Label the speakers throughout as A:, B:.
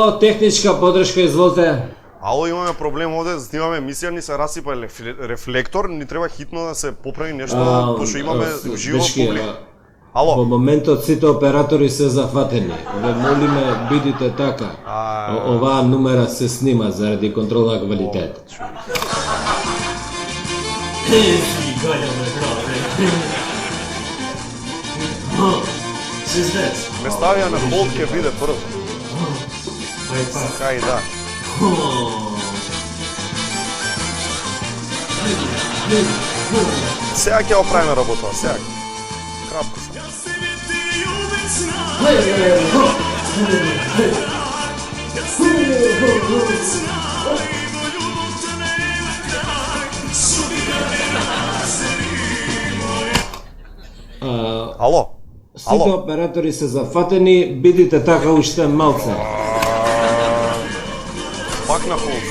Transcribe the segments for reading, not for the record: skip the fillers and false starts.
A: Ало, техничка подршка, изволте.
B: Ало, имаме проблем овде, снимаме емисија, ни се расипа рефлектор, ни треба хитно да се поправи нешто, пошто имаме живо публик. Ало.
A: Во моментот сите оператори се зафатени. Ве молиме, бидите така. Оваа номера се снима заради контрол на квалитет.
B: Ме ставија на холд, ке биде прво. Кај да. Сега ќе оправиме работа, сега. Кратко сам. Ало?
A: Сите оператори се зафатени, бидите така уште малце.
B: Пак на холд.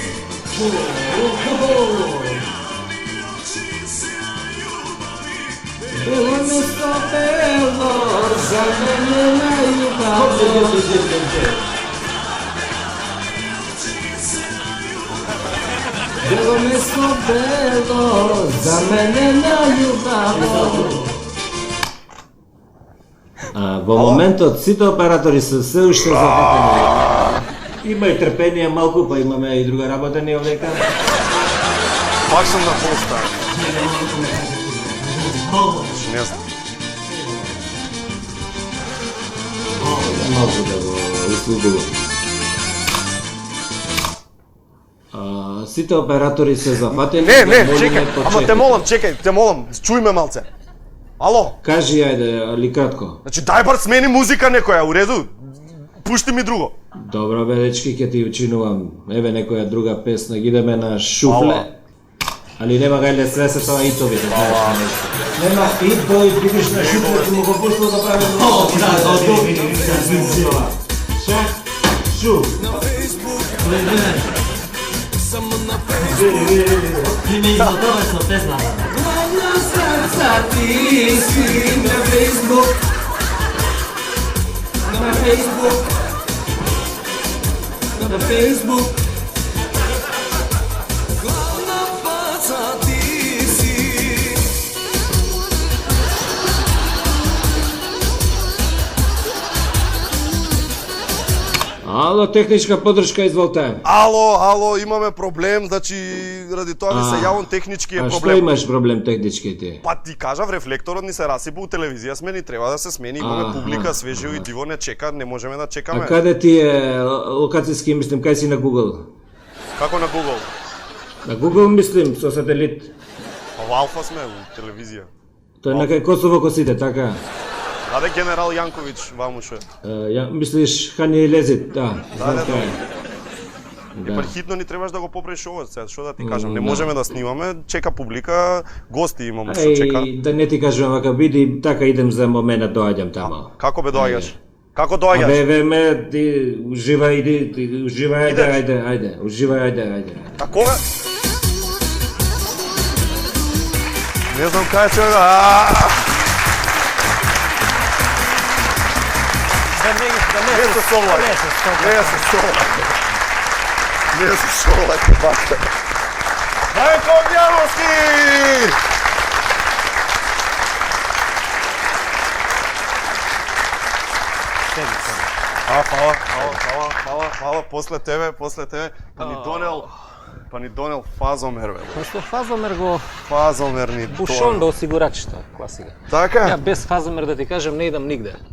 A: Бело место бело, за мене најубаво. Бело место бело, за мене најубаво. Во моментот сите оператори се се уште зафатени. Имај трпение малку, па имаме и друга работа ни овдека.
B: Пак сум на холд ставен. Не знам.
A: Малку да го услугувам. Сите оператори се зафатени.
B: Не, чекај, ама те молам, чуј ме малце. Ало?
A: Кажи, ајде, али кратко.
B: Значи, дај бар смени музика некоја, у реду? Пушти ми друго.
A: Добро, бе, дечки, ќе ти учинувам. Еве некоја друга песна, идеме на шуфле. Али нема гајле све се тоа итови, да знаеш на нешто. Нема итови, бидиш на шуфле, ти му го пуштил да прави Шак, шуф.
C: Примерно тоа со песна.
A: На срца ти си на Фейсбук. На Фейсбук. На Фейсбук. Главна паца ти си. Ало, техничка подршка, изволте.
B: Ало, имаме проблем, значи ради тоа ви се јавон технички е
A: А што
B: проблем.
A: имаш проблем технички ти?
B: Па ти кажав, рефлекторот ни се расипа у телевизија сме, ни треба да се смени, имаме публика, свежио и диво не чека, не можеме да чекаме.
A: А каде ти е локацијски, мислим, кај си на Google?
B: Како на Google?
A: На Google мислим, со сателит.
B: Па во Алфа сме, у телевизија.
A: Тој на кај Косово косите, така?
B: Аде генерал Јанковиќ, вамуше.
A: Ја мислиш Хани Лезит, да. знам
B: да.
A: кај.
B: Па хитно ни требаш да го поправиш ова, сега што да ти кажам, не можеме да снимаме, чека публика, гости имам што чека.
A: Да не ти кажувам, вака биди, така идем за момент да доаѓам тамо.
B: Како бе доаѓаш? Како доаѓаш?
A: Абе, ме, ти уживај, ајде, уживај, ајде.
B: А кога? Не знам кај се Не се совлаке, бате. Дајко Огњановски! Фала, после тебе, па ни донел фазомер, бе.
C: После фазомер го
B: Фазомер ни
C: пушон до осигурачите, класика.
B: Така?
C: Ја без фазомер да ти кажам не идам нигде.